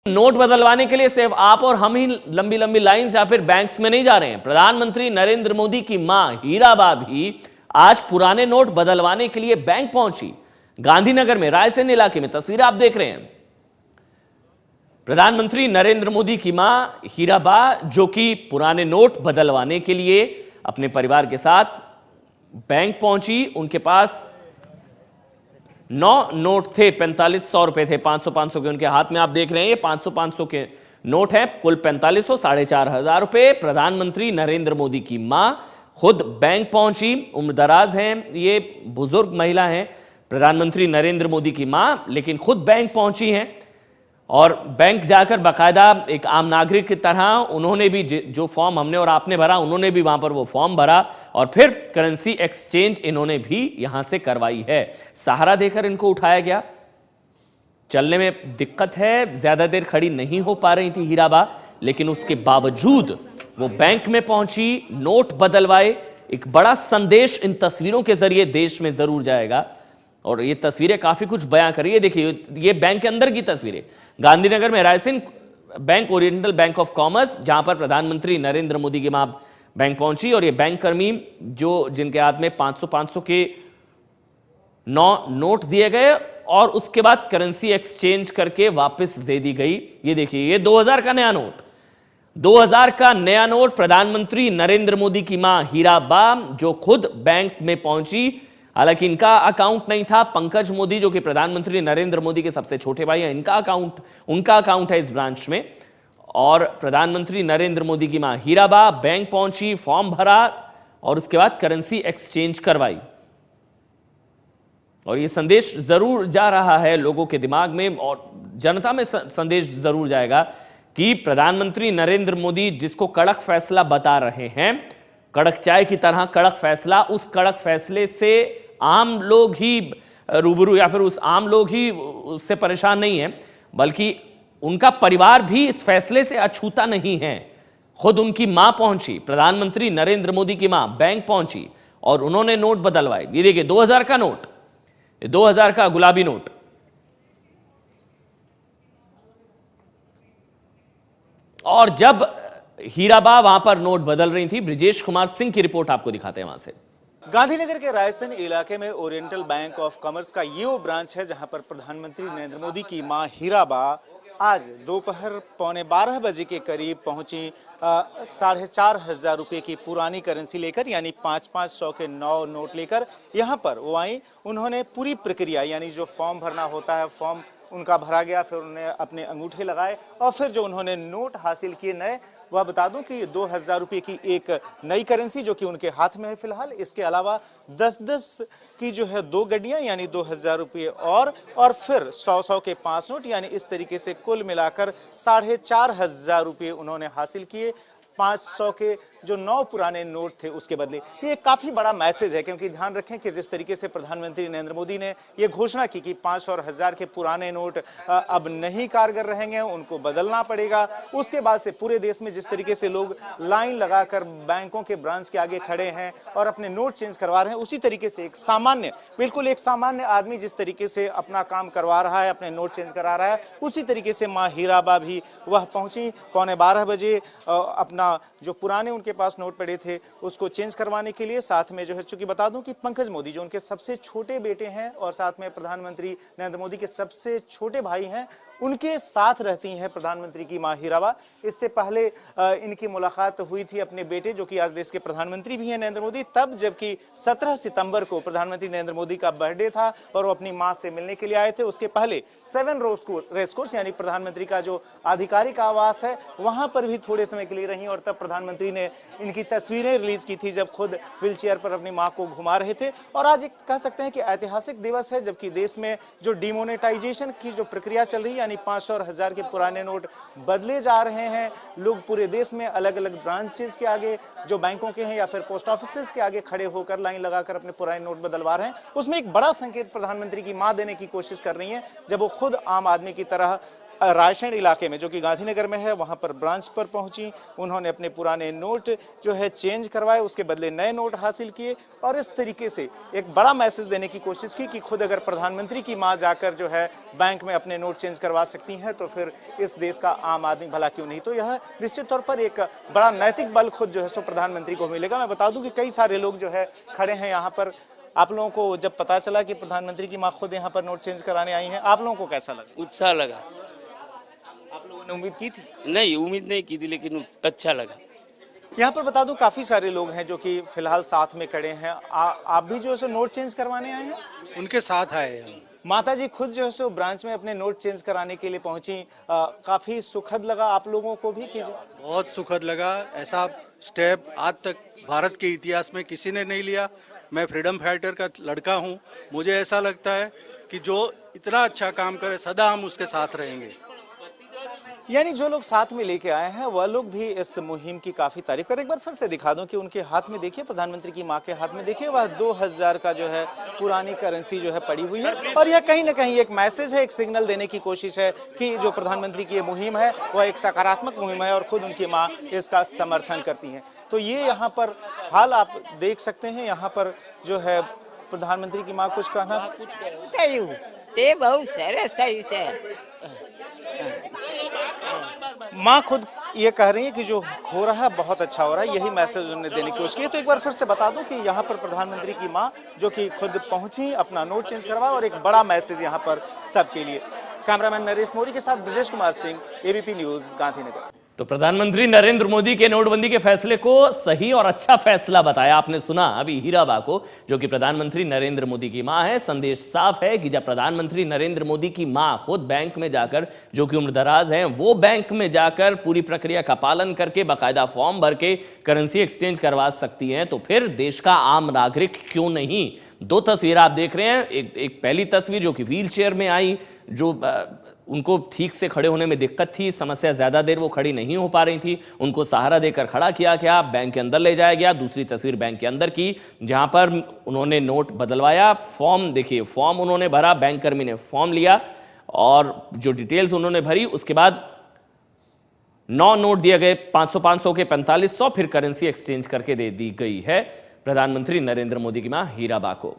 Note बदलवाने के लिए सिर्फ आप और हम ही लंबी लंबी लाइंस या फिर बैंक्स में नहीं जा रहे हैं। प्रधानमंत्री नरेंद्र मोदी की मां हीराबा भी आज पुराने नोट बदलवाने के लिए बैंक पहुंची। गांधीनगर में रायसेन इलाके में तस्वीर आप देख रहे हैं। प्रधानमंत्री नरेंद्र मोदी की मां हीराबा जो कि पुराने नोट बदलवाने के लिए अपने परिवार के साथ बैंक पहुंची। उनके पास 9 नोट थे, 4500 रुपए थे, 500 के उनके हाथ में आप देख रहे हैं। ये 500 के नोट हैं, कुल 4500, 4500 रुपए। प्रधानमंत्री नरेंद्र मोदी की मां खुद बैंक पहुंची। उम्रदराज हैं, ये बुजुर्ग महिला हैं प्रधानमंत्री नरेंद्र मोदी की मां, लेकिन खुद बैंक पहुंची हैं और बैंक जाकर बाकायदा एक आम नागरिक की तरह उन्होंने भी जो फॉर्म हमने और आपने भरा, उन्होंने भी वहां पर वो फॉर्म भरा और फिर करेंसी एक्सचेंज इन्होंने भी यहां से करवाई है। सहारा देकर इनको उठाया गया। चलने में दिक्कत है, ज्यादा देर खड़ी नहीं हो पा रही थी हीराबा, लेकिन उसके बावजूद वो बैंक में पहुंची, नोट बदलवाए। एक बड़ा संदेश इन तस्वीरों के जरिए देश में जरूर जाएगा और ये तस्वीरें काफी कुछ बयां कर रही है। देखिए, ये बैंक के अंदर की तस्वीरें, गांधीनगर में Raisen bank, oriental bank of commerce, जहां पर प्रधानमंत्री नरेंद्र मोदी की मां बैंक पहुंची और ये बैंक कर्मी जो जिनके हाथ में 500 के 9 नोट दिए गए और उसके बाद करेंसी एक्सचेंज करके वापस दे दी गई। ये देखिए, ये 2000 का नया नोट, 2000 का नया नोट प्रधानमंत्री नरेंद्र मोदी की मां हीराबा जो खुद बैंक में पहुंची। हालांकि इनका अकाउंट नहीं था, पंकज मोदी जो कि प्रधानमंत्री नरेंद्र मोदी के सबसे छोटे भाई हैं, उनका अकाउंट है इस ब्रांच में। और प्रधानमंत्री नरेंद्र मोदी की मां हीराबा बैंक पहुंची, फॉर्म भरा और उसके बाद करेंसी एक्सचेंज करवाई। और यह संदेश जरूर जा रहा है लोगों के दिमाग में और जनता में संदेश जरूर जाएगा कि प्रधानमंत्री नरेंद्र मोदी जिसको कड़क फैसला बता रहे हैं, कड़क चाय की तरह कड़क फैसला, उस कड़क फैसले से आम लोग ही रूबरू या फिर उस आम लोग ही उससे परेशान नहीं है, बल्कि उनका परिवार भी इस फैसले से अछूता नहीं है। खुद उनकी मां पहुंची, प्रधानमंत्री नरेंद्र मोदी की मां बैंक पहुंची और उन्होंने नोट बदलवाए। ये देखिए 2000 का नोट, 2000 का गुलाबी नोट। और जब हीराबा वहां पर नोट बदल रही थी, ब्रिजेश कुमार सिंह की रिपोर्ट आपको दिखाते हैं वहां से। गांधीनगर के रायसेन इलाके में ओरिएंटल बैंक ऑफ कॉमर्स का ये वो ब्रांच है जहां पर प्रधानमंत्री नरेंद्र मोदी की मां हीराबा आज दोपहर 11:15 बजे के करीब पहुंची। 4500 रुपए की पुरानी करेंसी लेकर, यानी 500 के 9 नोट लेकर यहां पर वो आई। उन्होंने पूरी प्रक्रिया, यानी जो फॉर्म भरना होता है, फॉर्म उनका भरा गया, फिर उन्होंने अपने अंगूठे लगाए और फिर जो उन्होंने नोट हासिल किए नए, वह बता दूं कि 2000 रुपये की एक नई करेंसी जो कि उनके हाथ में है फिलहाल। इसके अलावा 10-10 की जो है 2 गड्डियां, यानी 2000 रुपये और फिर 100 के 5 नोट, यानी इस तरीके से कुल मिलाकर 4500 रुपये उन्होंने हासिल किए। 500 के जो 9 पुराने नोट थे उसके बदले। ये काफी बड़ा मैसेज है, क्योंकि ध्यान रखें कि जिस तरीके से प्रधानमंत्री नरेंद्र मोदी ने ये घोषणा की कि 500 और 1000 के पुराने नोट अब नहीं कारगर रहेंगे, उनको बदलना पड़ेगा। उसके बाद से पूरे देश में जिस तरीके से लोग लाइन लगाकर बैंकों के ब्रांच के आगे खड़े हैं और अपने नोट चेंज करवा रहे हैं, उसी तरीके से एक सामान्य, बिल्कुल एक सामान्य आदमी जिस तरीके से अपना काम करवा रहा है, अपने नोट चेंज करा रहा है, उसी तरीके से मां हीराबा भी वह पहुंची 11:15 बजे अपना जो पुराने उनके पास नोट पड़े थे उसको चेंज करवाने के लिए। साथ में जो है, चूंकि बता दूं कि पंकज मोदी जो उनके सबसे छोटे बेटे हैं और साथ में प्रधानमंत्री नरेंद्र मोदी के सबसे छोटे भाई हैं, उनके साथ रहती हैं प्रधानमंत्री की मां हीराबा। इससे पहले इनकी मुलाकात हुई थी अपने बेटे, जो कि आज देश के प्रधानमंत्री भी हैं, नरेंद्र मोदी, तब जबकि 17 सितंबर को प्रधानमंत्री नरेंद्र मोदी का बर्थडे था और वो अपनी मां से मिलने के लिए आए थे। उसके पहले 7 रेसकोर्स यानी प्रधानमंत्री का जो आधिकारिक आवास है, वहां पर भी थोड़े समय के लिए रही और तब प्रधानमंत्री ने इनकी तस्वीरें रिलीज की थी जब खुद व्हील चेयर पर अपनी मां को घुमा रहे थे। और आज एक कह सकते हैं कि ऐतिहासिक दिवस है, जबकि देश में जो डिमोनेटाइजेशन की जो प्रक्रिया चल रही है, यानी 500 और 1000 के पुराने नोट बदले जा रहे हैं। लोग पूरे देश में अलग अलग ब्रांचेस के आगे, जो बैंकों के हैं या फिर पोस्ट ऑफिस के आगे खड़े होकर लाइन लगाकर अपने पुराने नोट बदलवा रहे हैं। उसमें एक बड़ा संकेत प्रधानमंत्री की मां देने की कोशिश कर रही है, जब वो खुद आम आदमी की तरह रायसेन इलाके में जो कि गांधीनगर में है वहां पर ब्रांच पर पहुंची। उन्होंने अपने पुराने नोट जो है चेंज करवाए, उसके बदले नए नोट हासिल किए और इस तरीके से एक बड़ा मैसेज देने की कोशिश की कि खुद अगर प्रधानमंत्री की मां जाकर जो है बैंक में अपने नोट चेंज करवा सकती हैं तो फिर इस देश का आम आदमी भला क्यों नहीं। तो यह निश्चित तौर पर एक बड़ा नैतिक बल खुद जो है सो प्रधानमंत्री को मिलेगा। मैं बता दूं कि कई सारे लोग जो है खड़े हैं यहाँ पर। आप लोगों को जब पता चला कि प्रधानमंत्री की मां खुद यहाँ पर नोट चेंज कराने आई हैं, आप लोगों को कैसा लगा? उत्साह लगा। आप लोगों ने उम्मीद की थी? नहीं, उम्मीद नहीं की थी, लेकिन अच्छा लगा। यहाँ पर बता दूं काफी सारे लोग हैं जो कि फिलहाल साथ में खड़े हैं। आप भी जो है सो नोट चेंज करवाने आए हैं? उनके साथ आए हम। माता जी खुद जो है सो ब्रांच में अपने नोट चेंज कराने के लिए पहुंची। काफी सुखद लगा आप लोगों को भी? बहुत सुखद लगा। ऐसा स्टेप आज तक भारत के इतिहास में किसी ने नहीं लिया। मैं फ्रीडम फाइटर का लड़का हूँ। मुझे ऐसा लगता है कि जो इतना अच्छा काम करे सदा हम उसके साथ रहेंगे। यानी जो लोग साथ में लेके आए हैं वह लोग भी इस मुहिम की काफी तारीफ कर। एक बार फिर से दिखा दूं कि उनके हाथ में देखिए, प्रधानमंत्री की मां के हाथ में देखिए, वह 2000 का जो है पुरानी करेंसी जो है पड़ी हुई है और यह कहीं ना कहीं एक मैसेज है, एक सिग्नल देने की कोशिश है कि जो प्रधानमंत्री की ये मुहिम है वह एक सकारात्मक मुहिम है और खुद उनकी माँ इसका समर्थन करती है। तो ये यहाँ पर हाल आप देख सकते हैं। यहाँ पर जो है प्रधानमंत्री की माँ कुछ कहना बहुत सरस माँ खुद ये कह रही है कि जो हो रहा है बहुत अच्छा हो रहा है। यही मैसेज उन्होंने देने की कोशिश की। तो एक बार फिर से बता दूं कि यहाँ पर प्रधानमंत्री की माँ जो कि खुद पहुंची, अपना नोट चेंज करवा और एक बड़ा मैसेज यहाँ पर सबके लिए। कैमरामैन नरेश मौर्य के साथ ब्रजेश कुमार सिंह, एबीपी न्यूज, गांधीनगर। तो प्रधानमंत्री नरेंद्र मोदी के नोटबंदी के फैसले को सही और अच्छा फैसला बताया। आपने सुना अभी हीराबा को, जो कि प्रधानमंत्री नरेंद्र मोदी की मां है। संदेश साफ है कि जब प्रधानमंत्री नरेंद्र मोदी की मां खुद बैंक में जाकर, जो कि उम्रदराज हैं, वो बैंक में जाकर पूरी प्रक्रिया का पालन करके बाकायदा फॉर्म भर के करेंसी एक्सचेंज करवा सकती हैं, तो फिर देश का आम नागरिक क्यों नहीं। दो तस्वीर आप देख रहे हैं। एक पहली तस्वीर जो कि व्हील चेयर में आई, जो उनको ठीक से खड़े होने में दिक्कत थी, समस्या ज्यादा देर वो खड़ी नहीं हो पा रही थी, उनको सहारा देकर खड़ा किया गया, बैंक के अंदर ले जाया गया। दूसरी तस्वीर बैंक के अंदर की, जहां पर उन्होंने नोट बदलवाया, फॉर्म देखिए, फॉर्म उन्होंने भरा, बैंक कर्मी ने फॉर्म लिया और जो डिटेल्स उन्होंने भरी, उसके बाद 9 नोट दिए गए, 500 के 4500, फिर करेंसी एक्सचेंज करके दे दी गई है प्रधानमंत्री नरेंद्र मोदी की मां हीराबा को।